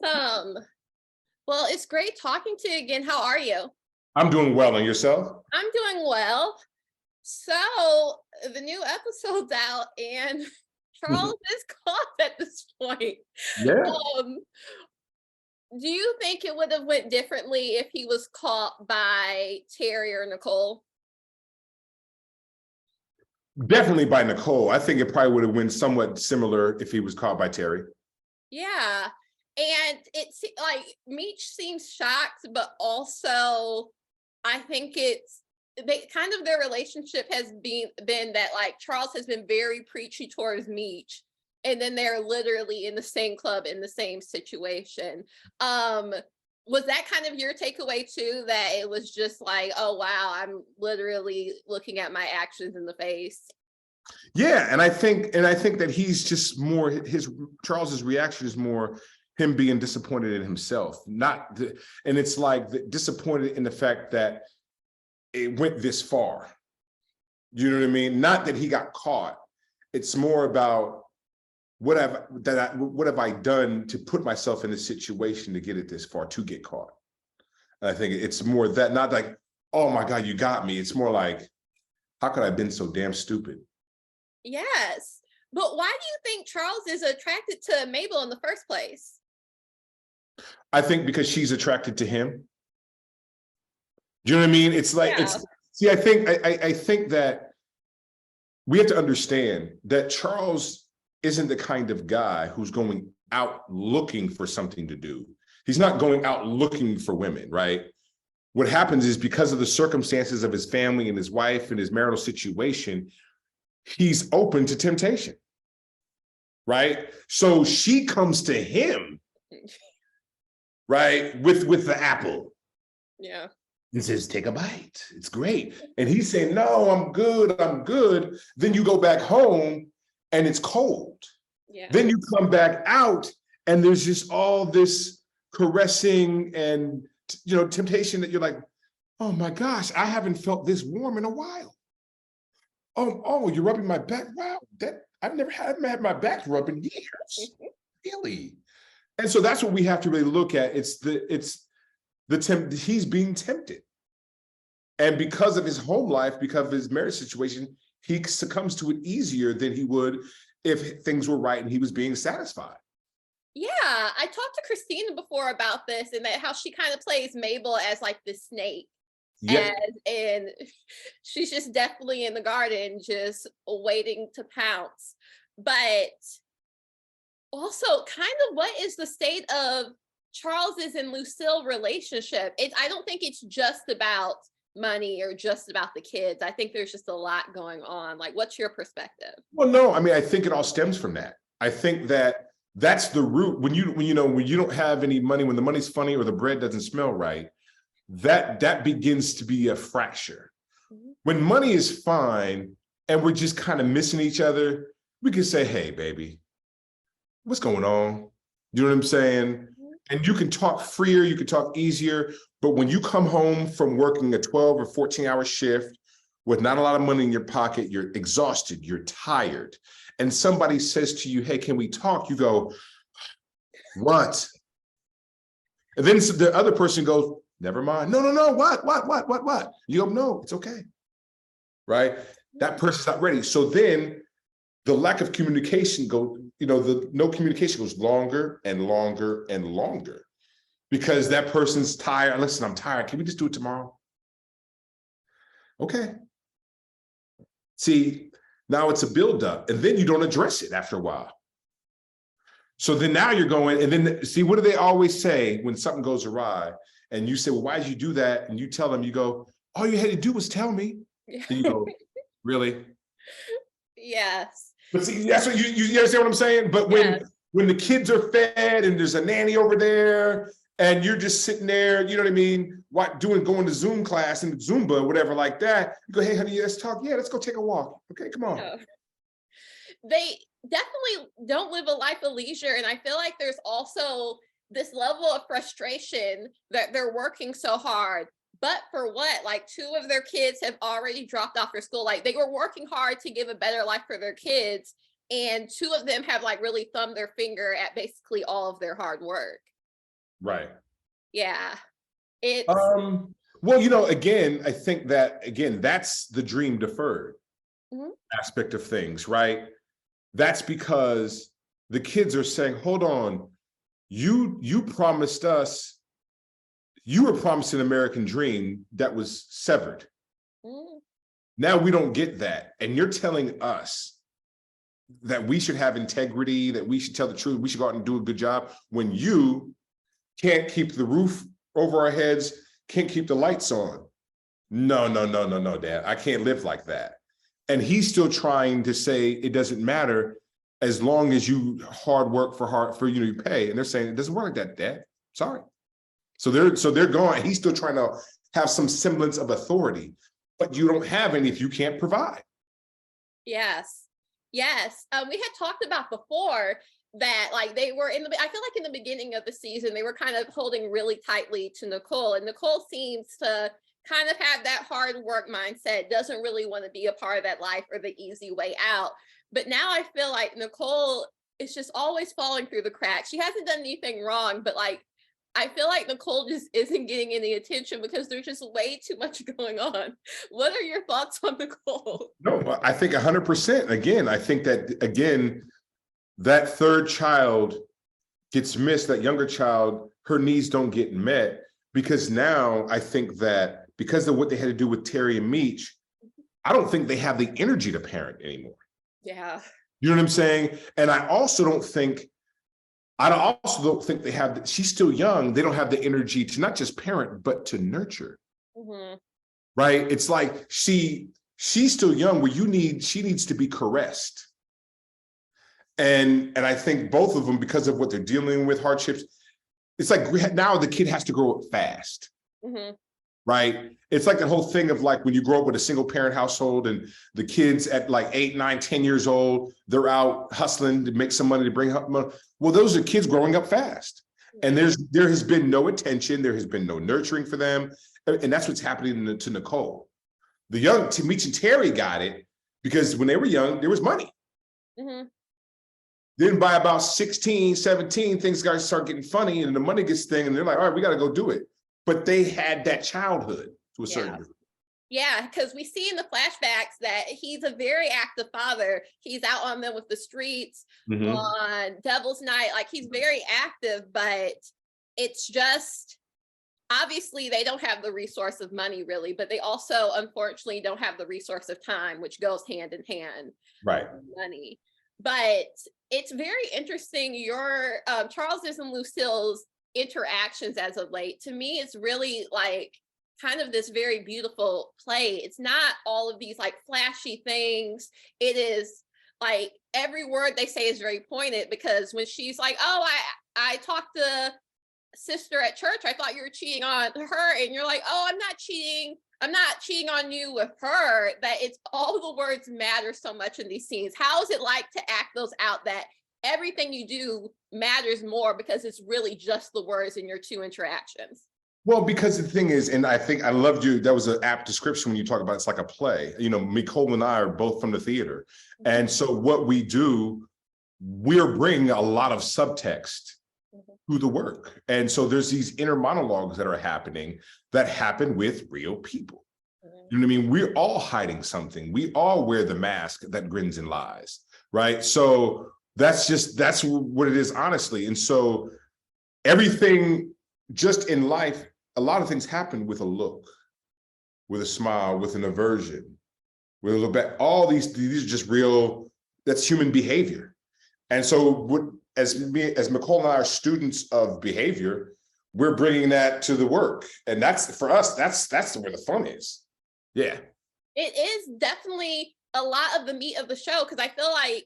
Awesome. Well, it's great talking to you again. How are you? I'm doing well, and yourself? I'm doing well. So the new episode's out and Charles is caught at this point. Yeah, Um, do you think it would have went differently if he was caught by Terry or Nicole? definitely by Nicole. I think it probably would have been somewhat similar if he was caught by Terry. Yeah. And it's like Meech seems shocked, but also I think they kind of their relationship has been that like Charles has been very preachy towards Meech, and then they're literally in the same club in the same situation. Um, was that kind of your takeaway too? That it was just like, oh wow, I'm literally looking at my actions in the face. Yeah, and I think that he's just more his Charles's reaction is more him being disappointed in himself, not the, and it's like disappointed in the fact that it went this far. You know what I mean? Not that he got caught. It's more about what have I done to put myself in this situation to get it this far, to get caught. And I think it's more that, not like, oh my God, you got me. It's more like, how could I have been so damn stupid? Yes. But why do you think Charles is attracted to Mabel in the first place? I think because she's attracted to him. Do you know what I mean? It's like, Yeah. see, I think that we have to understand that Charles isn't the kind of guy who's going out looking for something to do. He's not going out looking for women, right? What happens is, because of the circumstances of his family and his wife and his marital situation, he's open to temptation, right? So she comes to him, right, with the apple Yeah. and says, take a bite. It's great. And he's saying, no, I'm good. I'm good. Then you go back home and it's cold. Yeah. Then you come back out and there's just all this caressing and, temptation that you're like, oh my gosh, I haven't felt this warm in a while. Oh, you're rubbing my back. Wow, that I haven't had my back rubbed in years. Really? And so that's what we have to really look at. He's being tempted. And because of his home life, because of his marriage situation, he succumbs to it easier than he would if things were right and he was being satisfied. Yeah, I talked to Christina before about this and that how she kind of plays Mabel as like the snake. Yeah. And she's just definitely in the garden just waiting to pounce. But also kind of what is the state of Charles's and Lucille relationship? I don't think it's just about money or just about the kids. I think there's just a lot going on. Like, what's your perspective? Well, no, I mean, I think it all stems from that. I think that that's the root. When you don't have any money, when the money's funny or the bread doesn't smell right, that begins to be a fracture. When money is fine and we're just kind of missing each other, we can say, hey, baby, what's going on? You know what I'm saying? And you can talk freer, you can talk easier. But when you come home from working a 12 or 14-hour shift with not a lot of money in your pocket, you're exhausted, you're tired, and somebody says to you, hey, can we talk? You go, what? And then the other person goes, never mind. No, what? You go, no, it's okay, right? That person's not ready. So then the lack of communication no communication goes longer and longer and longer because that person's tired. Listen, I'm tired. Can we just do it tomorrow? Okay. See, now it's a buildup, and then you don't address it after a while. So then now you're going, and then see, what do they always say when something goes awry? And you say, well, why did you do that? And you tell them, you go, all you had to do was tell me. Yeah. And you go, really? Yes. But see, that's what you understand what I'm saying? But when the kids are fed and there's a nanny over there and you're just sitting there, you know what I mean? Going to Zoom class and Zumba, whatever like that. You go, hey, honey, let's talk. Yeah, let's go take a walk. Okay, come on. Yeah. They definitely don't live a life of leisure. And I feel like there's also this level of frustration that they're working so hard. But for what? Like, 2 of their kids have already dropped off for school. Like, they were working hard to give a better life for their kids. And 2 of them have like really thumbed their finger at basically all of their hard work. Right. Yeah. It's Well, you know, again, I think that again, that's the dream deferred mhm, aspect of things, right? That's because the kids are saying, hold on, you promised us, you were promised an American dream that was severed. mm, Now we don't get that. And you're telling us that we should have integrity, that we should tell the truth, we should go out and do a good job when you can't keep the roof over our heads, can't keep the lights on. No, no, no, no, no, Dad. I can't live like that. And he's still trying to say it doesn't matter as long as you hard work for you know, you pay. And they're saying it doesn't work like that, Dad. Sorry. So they're going. He's still trying to have some semblance of authority, but you don't have any if you can't provide. yes. Yes. We had talked about before that like they were in the I feel like in the beginning of the season they were kind of holding really tightly to Nicole, and Nicole seems to kind of have that hard work mindset, doesn't really want to be a part of that life or the easy way out. But now I feel like Nicole is just always falling through the cracks. She hasn't done anything wrong, but like I feel like Nicole just isn't getting any attention because there's just way too much going on. What are your thoughts on Nicole? No, but I think 100%. Again, I think that again, that third child gets missed, that younger child, her needs don't get met because now I think that because of what they had to do with Terry and Meech, I don't think they have the energy to parent anymore. Yeah. You know what I'm saying? And I also don't think they have, she's still young. They don't have the energy to not just parent, but to nurture, Mhm. right? It's like she's still young where she needs to be caressed. And I think both of them, because of what they're dealing with, hardships, it's like now the kid has to grow up fast, Mhm. right? It's like the whole thing of like when you grow up with a single parent household and the kids at like 8, 9, 10 years old, they're out hustling to make some money to bring up money. Well, those are kids growing up fast. And there has been no attention, there has been no nurturing for them. And that's what's happening to Nicole. The young Meech and Terry got it because when they were young, there was money. Mhm. Then by about 16, 17, things got to start getting funny and the money gets thing and they're like, all right, we got to go do it. But they had that childhood to a certain Yeah. degree. Yeah, because we see in the flashbacks that he's a very active father. He's out on them with the streets Mhm. on Devil's Night. Like he's very active, but it's just obviously they don't have the resource of money really, but they also unfortunately don't have the resource of time, which goes hand in hand Right. with money. But it's very interesting your Charles's and Lucille's interactions as of late. To me, it's really like kind of this very beautiful play. It's not all of these like flashy things. It is like every word they say is very pointed because when she's like, oh, I talked to sister at church, I thought you were cheating on her, and you're like, oh, I'm not cheating on you with her. That it's all the words matter so much in these scenes. How is it like to act those out, that everything you do matters more because it's really just the words in your two interactions? Well, because the thing is, and I think I loved you, that was an apt description when you talk about it's like a play. You know, Nicole and I are both from the theater. And so what we do, we're bringing a lot of subtext to the work. And so there's these inner monologues that are happening that happen with real people. You know what I mean? We're all hiding something. We all wear the mask that grins and lies, right? So that's what it is, honestly. And so everything just in life, a lot of things happen with a look, with a smile, with an aversion, with a look back. All these are just real, that's human behavior. And so as Nicole and I are students of behavior, we're bringing that to the work. And that's, for us, that's where the fun is. Yeah. It is definitely a lot of the meat of the show, because I feel like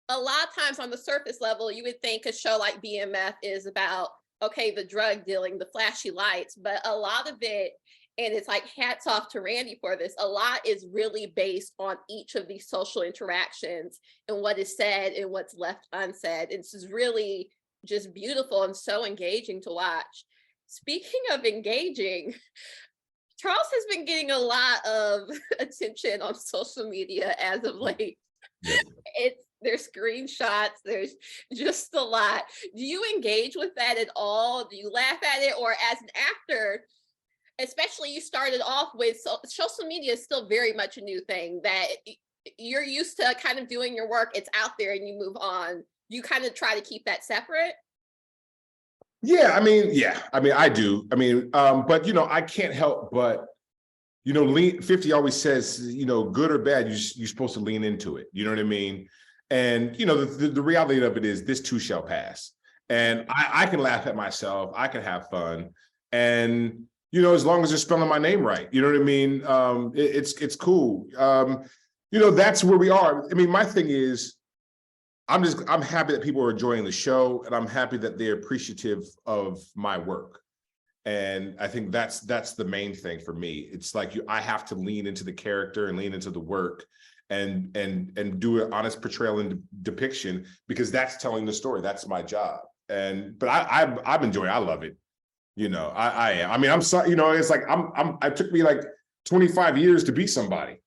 a lot of times on the surface level, you would think a show like BMF is about, okay, the drug dealing, the flashy lights, but a lot of it, and it's like hats off to Randy for this, a lot is really based on each of these social interactions and what is said and what's left unsaid. It's just really just beautiful and so engaging to watch. Speaking of engaging, Charles has been getting a lot of attention on social media as of late. Yeah. It's there's screenshots, there's just a lot. Do you engage with that at all? Do you laugh at it? Or as an actor, especially you started off with, so social media is still very much a new thing that you're used to kind of doing your work, it's out there and you move on. You kind of try to keep that separate? Yeah, I mean, I do. I mean, but I can't help but, 50 always says, good or bad, you're supposed to lean into it. You know what I mean? And, the reality of it is this too shall pass. And I can laugh at myself. I can have fun. And, as long as you're spelling my name right, you know what I mean? It's cool. That's where we are. I mean, my thing is, I'm happy that people are enjoying the show, and I'm happy that they're appreciative of my work. And I think that's the main thing for me. It's like I have to lean into the character and lean into the work and do an honest portrayal and depiction, because that's telling the story. That's my job. But I'm enjoying it. I love it. I am. I mean, I'm sorry, it's like it took me like 25 years to be somebody.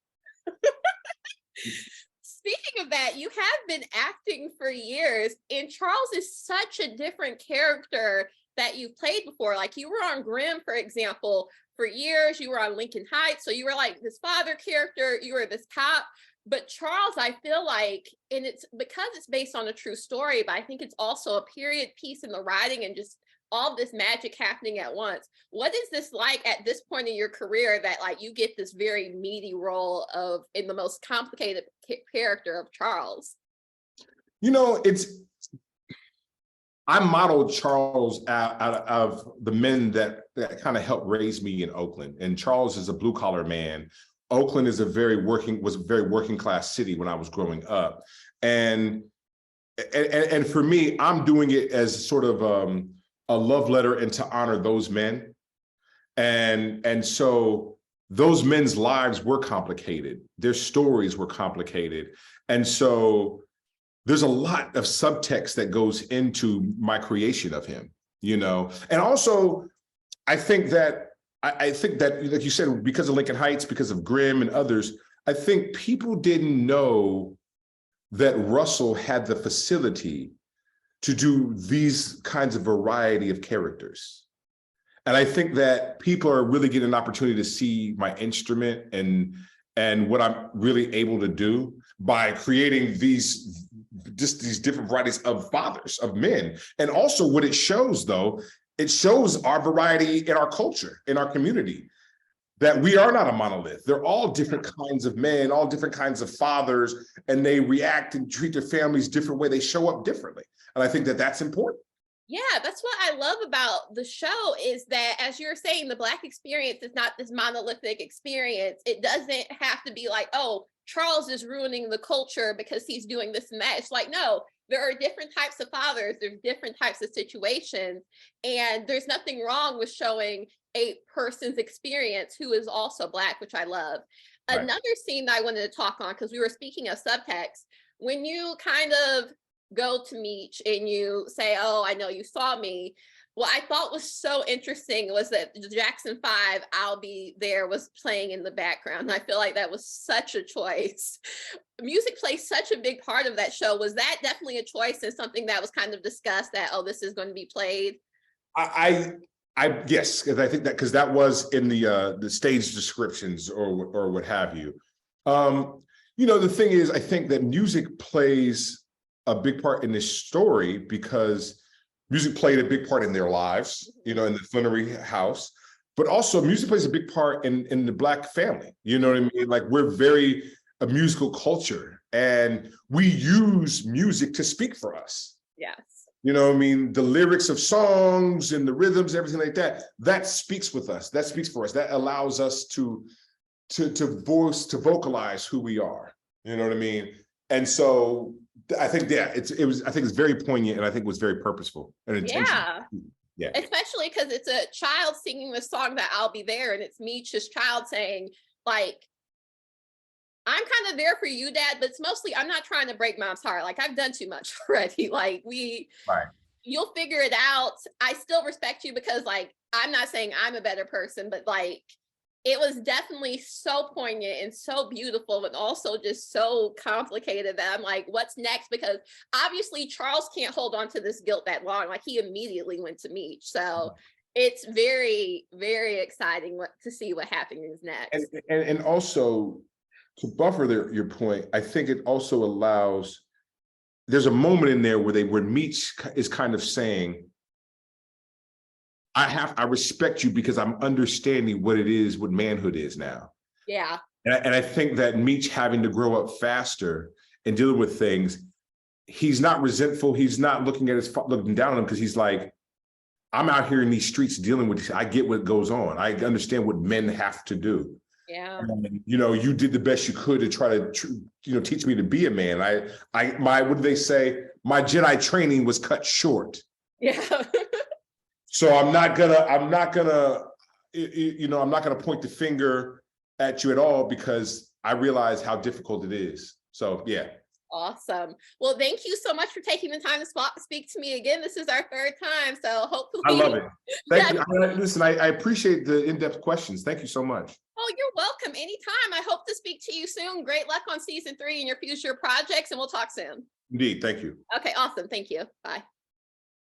Speaking of that, you have been acting for years, and Charles is such a different character that you've played before. Like, you were on Grimm, for example, for years. You were on Lincoln Heights, so you were like this father character, you were this cop. But Charles, I feel like, and it's because it's based on a true story, but I think it's also a period piece in the writing and just all this magic happening at once. What is this like at this point in your career that like you get this very meaty role of in the most complicated character of Charles? I modeled Charles out of the men that kind of helped raise me in Oakland. And Charles is a blue collar man. Oakland is was a very working class city when I was growing up. And for me, I'm doing it as sort of a love letter and to honor those men. And so those men's lives were complicated. Their stories were complicated. And so there's a lot of subtext that goes into my creation of him, And also, I think that, like you said, because of Lincoln Heights, because of Grimm and others, I think people didn't know that Russell had the facility to do these kinds of variety of characters. And I think that people are really getting an opportunity to see my instrument and what I'm really able to do by creating these different varieties of fathers, of men. And also what it shows, though, it shows our variety in our culture, in our community, that we are not a monolith. They're all different kinds of men, all different kinds of fathers, and they react and treat their families different way. They show up differently. And I think that that's important. Yeah, that's what I love about the show is that, as you're saying, the Black experience is not this monolithic experience. It doesn't have to be like, oh, Charles is ruining the culture because he's doing this and that. It's like, no, there are different types of fathers, there's different types of situations, and there's nothing wrong with showing a person's experience who is also Black, which I love. Right. Another scene that I wanted to talk on, because we were speaking of subtext, when you kind of go to Meech and you say, oh, I know you saw me. What I thought was so interesting was that the Jackson 5, I'll Be There, was playing in the background. And I feel like that was such a choice. Music plays such a big part of that show. Was that definitely a choice and something that was kind of discussed that, oh, this is going to be played? Yes, because I think that that was in the stage descriptions or what have you. The thing is, I think that music plays a big part in this story because music played a big part in their lives, in the Flynnery house, but also music plays a big part in the Black family. You know what I mean? Like, we're very a musical culture and we use music to speak for us. Yes. You know what I mean? The lyrics of songs and the rhythms, everything like that speaks with us. That speaks for us. That allows us to vocalize who we are. You know what I mean? And so I think, I think it's very poignant and I think it was very purposeful and intentional. Yeah. Especially because it's a child singing the song that I'll Be There, and it's Meech's child saying, like, I'm kind of there for you, Dad, but it's mostly, I'm not trying to break Mom's heart. Like, I've done too much already. Like, right. You'll figure it out. I still respect you because, like, I'm not saying I'm a better person, but like, it was definitely so poignant and so beautiful, but also just so complicated that I'm like, what's next? Because obviously Charles can't hold on to this guilt that long. Like he immediately went to Meech. So it's very, very exciting to see what happens next. And also to buffer your point, I think it also allows, there's a moment in there where Meech is kind of saying, I respect you because I'm understanding what it is, what manhood is now. Yeah. And I think that Meech having to grow up faster and dealing with things, he's not resentful. He's not looking down on him because he's like, I'm out here in these streets dealing with this. I get what goes on. I understand what men have to do. Yeah. And, you know, you did the best you could to try to, teach me to be a man. What do they say? My Jedi training was cut short. Yeah. So I'm not gonna point the finger at you at all because I realize how difficult it is. So yeah. Awesome. Well, thank you so much for taking the time to speak to me again. This is our third time, so hopefully. I love it. Thank you. Listen, I appreciate the in-depth questions. Thank you so much. Oh, you're welcome. Anytime. I hope to speak to you soon. Great luck on season 3 and your future projects, and we'll talk soon. Indeed. Thank you. Okay, awesome. Thank you. Bye.